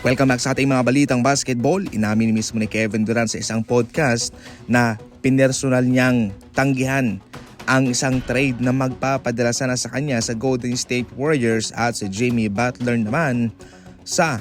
Welcome back sa ating mga balitang basketball. Inamin mismo ni Kevin Durant sa isang podcast na pinersonal niyang tanggihan ang isang trade na magpapadala sana sa kanya sa Golden State Warriors at si Jimmy Butler naman sa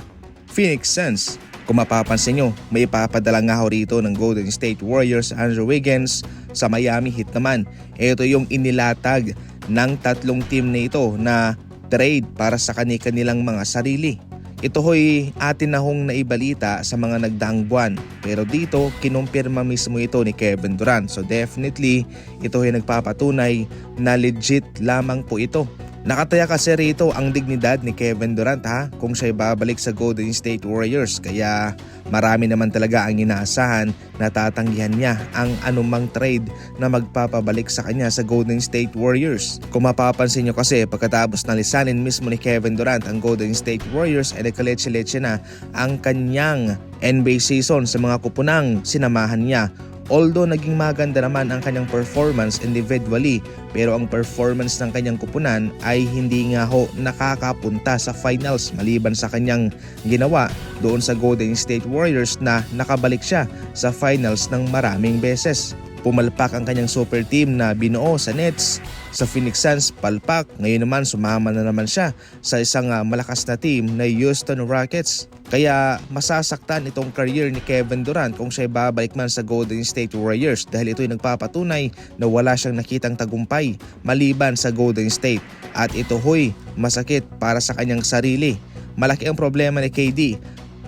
Phoenix Suns. Kung mapapansin nyo, may ipapadala nga ho rito ng Golden State Warriors Andrew Wiggins sa Miami Heat naman. Ito yung inilatag ng tatlong team na ito na trade para sa kanilang mga sarili. Ito ho'y atin na hong naibalita sa mga nagdaang buwan, pero dito kinumpirma mismo ito ni Kevin Durant. So definitely ito ho'y nagpapatunay na legit lamang po ito. Nakataya kasi rito ang dignidad ni Kevin Durant kung siya'y babalik sa Golden State Warriors, kaya marami naman talaga ang inaasahan na tatanggihan niya ang anumang trade na magpapabalik sa kanya sa Golden State Warriors. Kung mapapansin nyo kasi, pagkatapos na lisanin mismo ni Kevin Durant ang Golden State Warriors ay nagkaletse-letse na ang kanyang NBA season sa mga kupunang sinamahan niya. Although naging maganda naman ang kanyang performance individually, pero ang performance ng kanyang kupunan ay hindi nga ho nakakapunta sa finals maliban sa kanyang ginawa doon sa Golden State Warriors na nakabalik siya sa finals ng maraming beses. Pumalpak ang kanyang super team na binuo sa Nets, sa Phoenix Suns palpak. Ngayon naman sumama na naman siya sa isang malakas na team na Houston Rockets. Kaya masasaktan itong career ni Kevin Durant kung siya'y babalik man sa Golden State Warriors, dahil ito'y nagpapatunay na wala siyang nakitang tagumpay maliban sa Golden State, at ito ho'y masakit para sa kanyang sarili. Malaki ang problema ni KD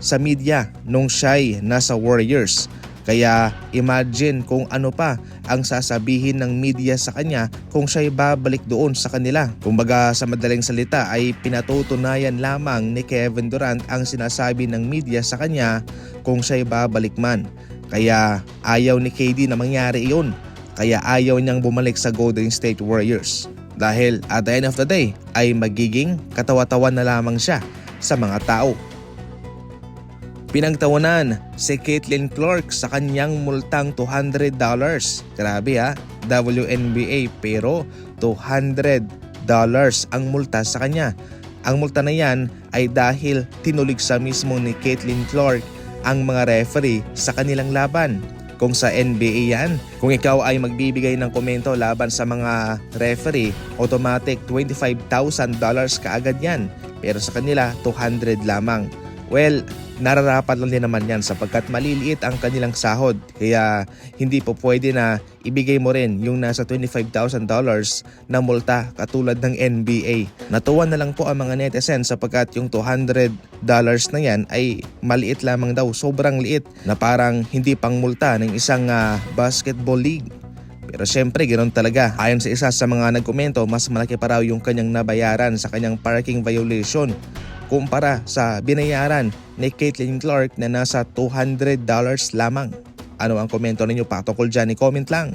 sa media nung siya'y nasa Warriors. Kaya imagine kung ano pa ang sasabihin ng media sa kanya kung siya'y babalik doon sa kanila. Kumbaga sa madaling salita ay pinatutunayan lamang ni Kevin Durant ang sinasabi ng media sa kanya kung siya'y babalik man. Kaya ayaw ni KD na mangyari iyon. Kaya ayaw niyang bumalik sa Golden State Warriors. Dahil at the end of the day ay magiging katawa-tawan na lamang siya sa mga tao. Pinagtawanan si Caitlin Clark sa kanyang multang $200. Grabe WNBA, pero $200 ang multa sa kanya. Ang multa na yan ay dahil tinuligsa mismo ni Caitlin Clark ang mga referee sa kanilang laban. Kung sa NBA yan, kung ikaw ay magbibigay ng komento laban sa mga referee, automatic $25,000 kaagad yan. Pero sa kanila, 200 lamang. Well, nararapat lang din naman yan sapagkat maliliit ang kanilang sahod, kaya hindi po pwede na ibigay mo rin yung nasa $25,000 na multa katulad ng NBA. Natuwa na lang po ang mga netizens sapagkat yung $200 na yan ay maliit lamang daw, sobrang liit na parang hindi pang multa ng isang basketball league. Pero syempre ganoon talaga. Ayon sa isa sa mga nagkomento, mas malaki pa raw yung kanyang nabayaran sa kanyang parking violation kumpara sa binayaran ni Caitlin Clark na nasa $200 lamang. Ano ang komento ninyo patungkol dyan? I-comment lang.